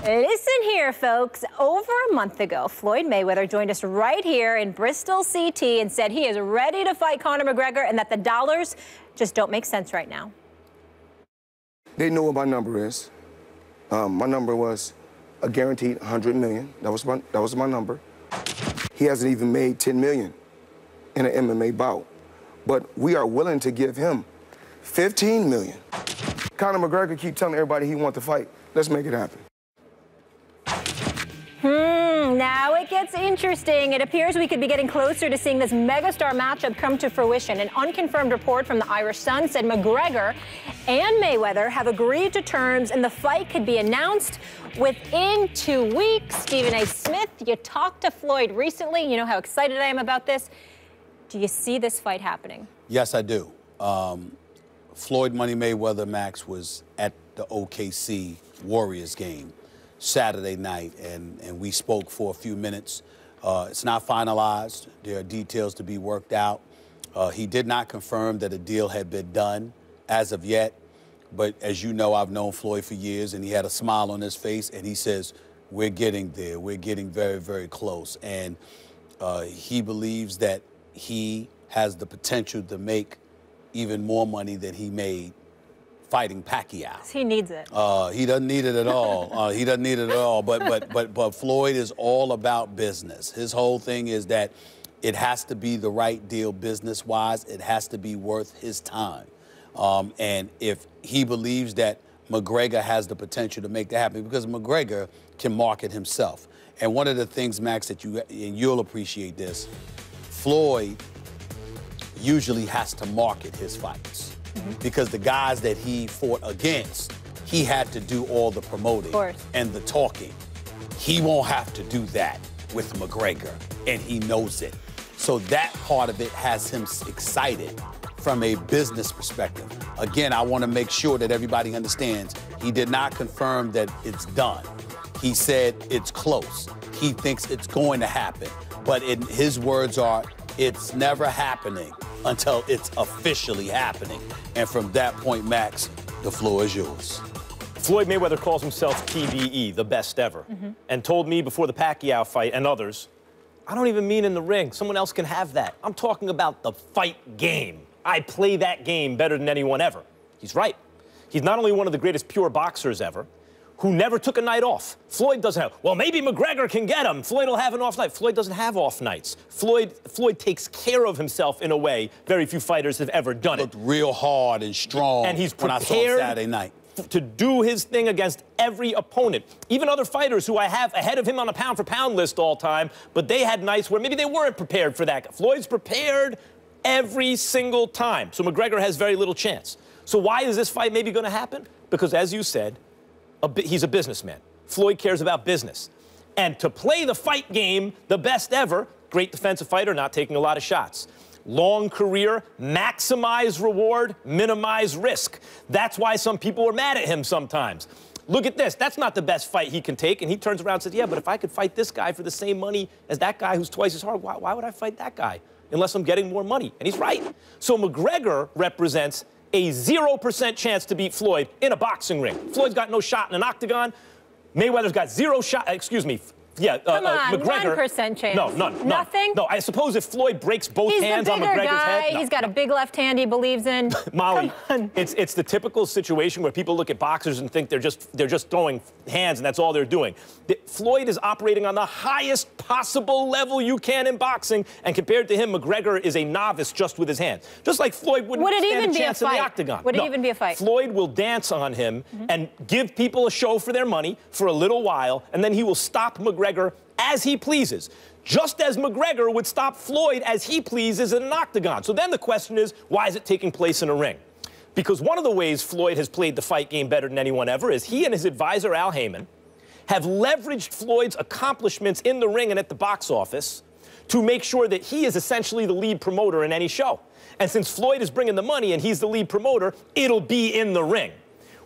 Listen here, folks. Over a month ago, Floyd Mayweather joined us right here in Bristol, CT, and said he is ready to fight Conor McGregor and that the dollars just don't make sense right now. They know what my number is. My number was a guaranteed $100 million. That was my number. He hasn't even made $10 million in an MMA bout. But we are willing to give him $15 million. Conor McGregor keep telling everybody he wants to fight. Let's make it happen. Now it gets interesting. It appears we could be getting closer to seeing this megastar matchup come to fruition. An unconfirmed report from the Irish Sun said McGregor and Mayweather have agreed to terms and the fight could be announced within 2 weeks. Stephen A. Smith, you talked to Floyd recently. You know how excited I am about this. Do you see this fight happening? Yes, I do. Floyd Money Mayweather Max was at the OKC Warriors game Saturday night, and we spoke for a few minutes. It's not finalized. There are details to be worked out. He did not confirm that a deal had been done as of yet, but as you know, I've known Floyd for years, and he had a smile on his face, and he says, we're getting there. We're getting very, very close. And he believes that he has the potential to make even more money than he made fighting Pacquiao. He needs it. He doesn't need it at all. He doesn't need it at all. But Floyd is all about business. His whole thing is that it has to be the right deal business-wise. It has to be worth his time. And if he believes that McGregor has the potential to make that happen, because McGregor can market himself. And one of the things, Max, that you'll appreciate this, Floyd usually has to market his fights. Because the guys that he fought against, he had to do all the promoting and the talking. He won't have to do that with McGregor, and he knows it. So that part of it has him excited from a business perspective. Again, I want to make sure that everybody understands he did not confirm that it's done. He said it's close. He thinks it's going to happen. But his words are, it's never happening until it's officially happening. And from that point, Max, the floor is yours. Floyd Mayweather calls himself TBE, the best ever, and told me before the Pacquiao fight and others, I don't even mean in the ring. Someone else can have that. I'm talking about the fight game. I play that game better than anyone ever. He's right. He's not only one of the greatest pure boxers ever, who never took a night off. Floyd doesn't have, well, maybe McGregor can get him. Floyd will have an off night. Floyd doesn't have off nights. Floyd takes care of himself in a way very few fighters have ever done it. Looked real hard and strong. And he's when I saw him Saturday night to do his thing against every opponent. Even other fighters who I have ahead of him on a pound-for-pound list all time, but they had nights where maybe they weren't prepared for that. Floyd's prepared every single time. So McGregor has very little chance. So why is this fight maybe going to happen? Because, as you said, he's a businessman. Floyd cares about business. And to play the fight game the best ever, great defensive fighter, not taking a lot of shots. Long career, maximize reward, minimize risk. That's why some people were mad at him sometimes. Look at this. That's not the best fight he can take. And he turns around and says, yeah, but if I could fight this guy for the same money as that guy who's twice as hard, why would I fight that guy unless I'm getting more money? And he's right. So McGregor represents a 0% chance to beat Floyd in a boxing ring. Floyd's got no shot in an octagon. Mayweather's got zero shot, Come on, McGregor. 1% chance. No, none. Nothing? No, I suppose if Floyd breaks both hands on McGregor's head. He's got a big left hand he believes in. Molly, it's the typical situation where people look at boxers and think they're just throwing hands and that's all they're doing. Floyd is operating on the highest possible level you can in boxing, and compared to him, McGregor is a novice just with his hands. Just like Floyd wouldn't stand a chance in the octagon. Would it even be a fight? Floyd will dance on him and give people a show for their money for a little while, and then he will stop McGregor as he pleases, just as McGregor would stop Floyd as he pleases in an octagon. So then the question is, why is it taking place in a ring? Because one of the ways Floyd has played the fight game better than anyone ever is he and his advisor, Al Heyman, have leveraged Floyd's accomplishments in the ring and at the box office to make sure that he is essentially the lead promoter in any show. And since Floyd is bringing the money and he's the lead promoter, it'll be in the ring.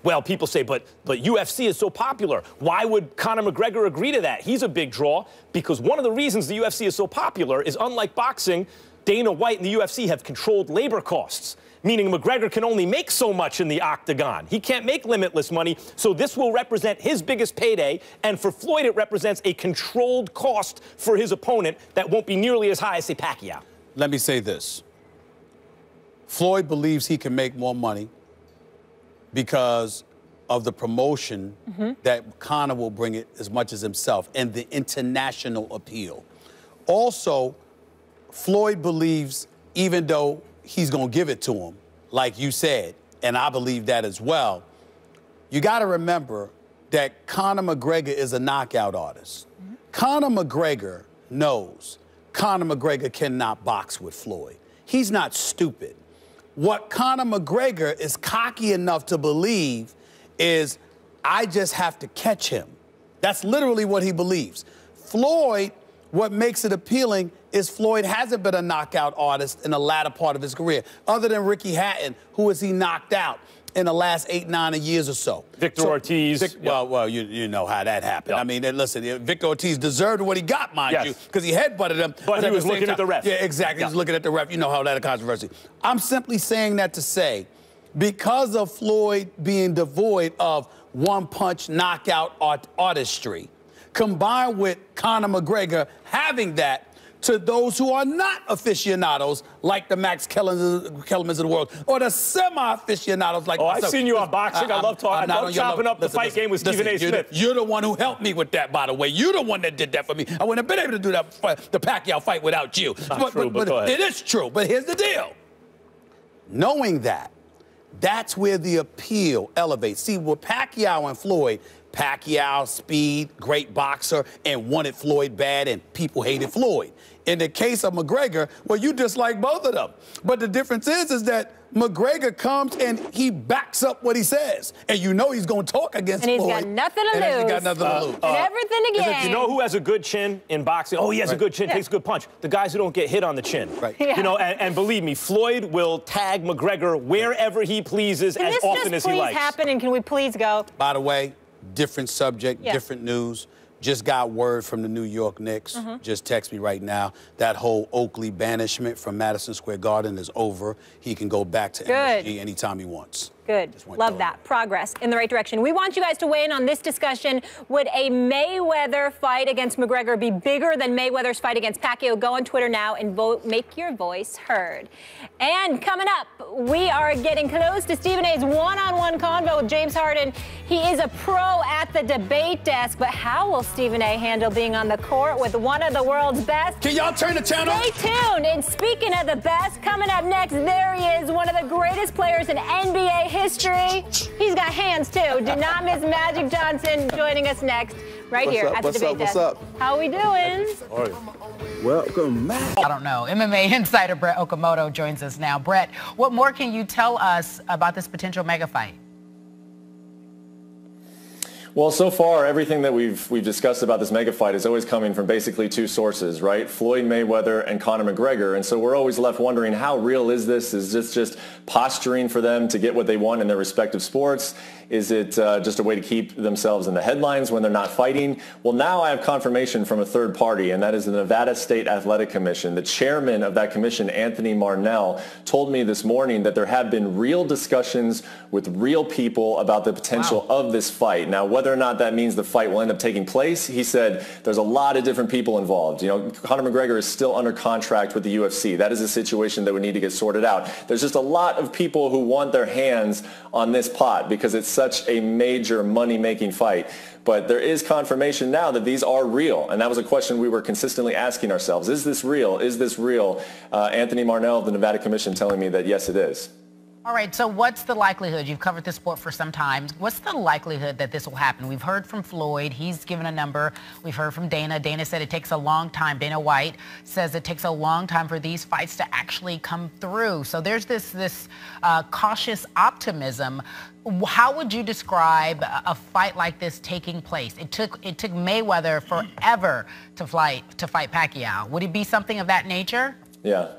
Well, people say, but UFC is so popular. Why would Conor McGregor agree to that? He's a big draw because one of the reasons the UFC is so popular is, unlike boxing, Dana White and the UFC have controlled labor costs. meaning McGregor can only make so much in the octagon. He can't make limitless money, so this will represent his biggest payday, and for Floyd, it represents a controlled cost for his opponent that won't be nearly as high as, say, Pacquiao. Let me say this. Floyd believes he can make more money because of the promotion that Conor will bring it as much as himself and the international appeal. Also, Floyd believes, even though he's going to give it to him, like you said, and I believe that as well, you got to remember that Conor McGregor is a knockout artist. Conor McGregor knows Conor McGregor cannot box with Floyd. He's not stupid. What Conor McGregor is cocky enough to believe is, I just have to catch him. That's literally what he believes. Floyd, what makes it appealing is Floyd hasn't been a knockout artist in the latter part of his career, other than Ricky Hatton, who has he knocked out in the last 8-9 years or so. Victor Ortiz. Well, you know how that happened. I mean, listen, Victor Ortiz deserved what he got, mind you, because he headbutted him. But he was looking at the ref. Yeah, exactly. He was looking at the ref. You know how that is controversy. I'm simply saying that to say, because of Floyd being devoid of one-punch knockout artistry, combined with Conor McGregor having that, to those who are not aficionados, like the Max Kellermans of the world, or the semi-aficionados like myself. I've seen you on boxing. I love talking. I love chopping up the fight game with Stephen A. Smith. You're the one who helped me with that, by the way. You're the one that did that for me. I wouldn't have been able to do that the Pacquiao fight without you. But it is true. But here's the deal. Knowing that, that's where the appeal elevates. See, with Pacquiao and Floyd, Pacquiao, speed, great boxer, and wanted Floyd bad, and people hated Floyd. In the case of McGregor, well, you dislike both of them. But the difference is that McGregor comes and he backs up what he says. And you know he's going to talk against Floyd. And he's got nothing to lose. He's got nothing to lose. And everything to gain. You know who has a good chin in boxing? Oh, he has a good chin, takes a good punch. The guys who don't get hit on the chin. Right. Yeah. You know, and believe me, Floyd will tag McGregor wherever he pleases as often as he likes. Can this just please happen, and can we please go? By the way, different subject, different news. Just got word from the New York Knicks. Just text me right now. That whole Oakley banishment from Madison Square Garden is over. He can go back to MSG anytime he wants. Good. Love that. Progress in the right direction. We want you guys to weigh in on this discussion. Would a Mayweather fight against McGregor be bigger than Mayweather's fight against Pacquiao? Go on Twitter now and vote. Make your voice heard. And coming up, we are getting close to Stephen A's one-on-one convo with James Harden. He is a pro at the debate desk, but how will Stephen A handle being on the court with one of the world's best? Can y'all turn the channel? Stay tuned. And speaking of the best, coming up next, there he is, one of the greatest players in NBA history. He's got hands, too. Do not miss Magic Johnson joining us next, right here at the debate desk. What's up? How we doing? Welcome back. I don't know. MMA insider Brett Okamoto joins us now. Brett, what more can you tell us about this potential mega fight? Well, so far, everything that we've discussed about this mega fight is always coming from basically two sources, right? Floyd Mayweather and Conor McGregor. And so we're always left wondering, how real is this? Is this just posturing for them to get what they want in their respective sports? Is it just a way to keep themselves in the headlines when they're not fighting? Well, now I have confirmation from a third party, and that is the Nevada State Athletic Commission. The chairman of that commission, Anthony Marnell, told me this morning that there have been real discussions with real people about the potential of this fight. Now, whether or not that means the fight will end up taking place, he said there's a lot of different people involved. You know, Conor McGregor is still under contract with the UFC. That is a situation that would need to get sorted out. There's just a lot of people who want their hands on this pot because it's such a major money-making fight. But there is confirmation now that these are real. And that was a question we were consistently asking ourselves. Is this real? Is this real? Anthony Marnell of the Nevada Commission telling me that yes, it is. All right, so what's the likelihood? You've covered this sport for some time. What's the likelihood that this will happen? We've heard from Floyd. He's given a number. We've heard from Dana. Dana said it takes a long time. Dana White says it takes a long time for these fights to actually come through. So there's this cautious optimism. How would you describe a fight like this taking place? It took Mayweather forever to fight Pacquiao. Would it be something of that nature? Yeah.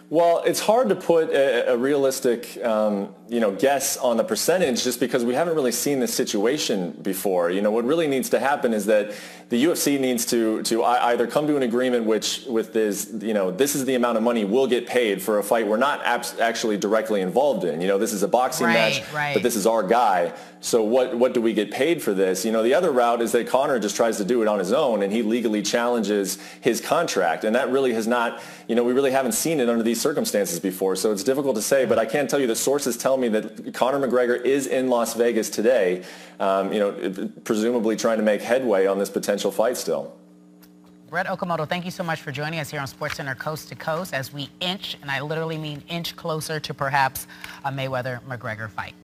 Well, it's hard to put a realistic, guess on the percentage just because we haven't really seen this situation before. You know, what really needs to happen is that the UFC needs to either come to an agreement with this, this is the amount of money we'll get paid for a fight we're not actually directly involved in. This is a boxing match, but this is our guy. So what do we get paid for this? The other route is that Conor just tries to do it on his own and he legally challenges his contract. And that really has not, we really haven't seen it under these circumstances before. So it's difficult to say, but I can tell you that sources tell me that Conor McGregor is in Las Vegas today, presumably trying to make headway on this potential fight still. Brett Okamoto, thank you so much for joining us here on SportsCenter Coast to Coast as we inch, and I literally mean inch closer to perhaps a Mayweather-McGregor fight.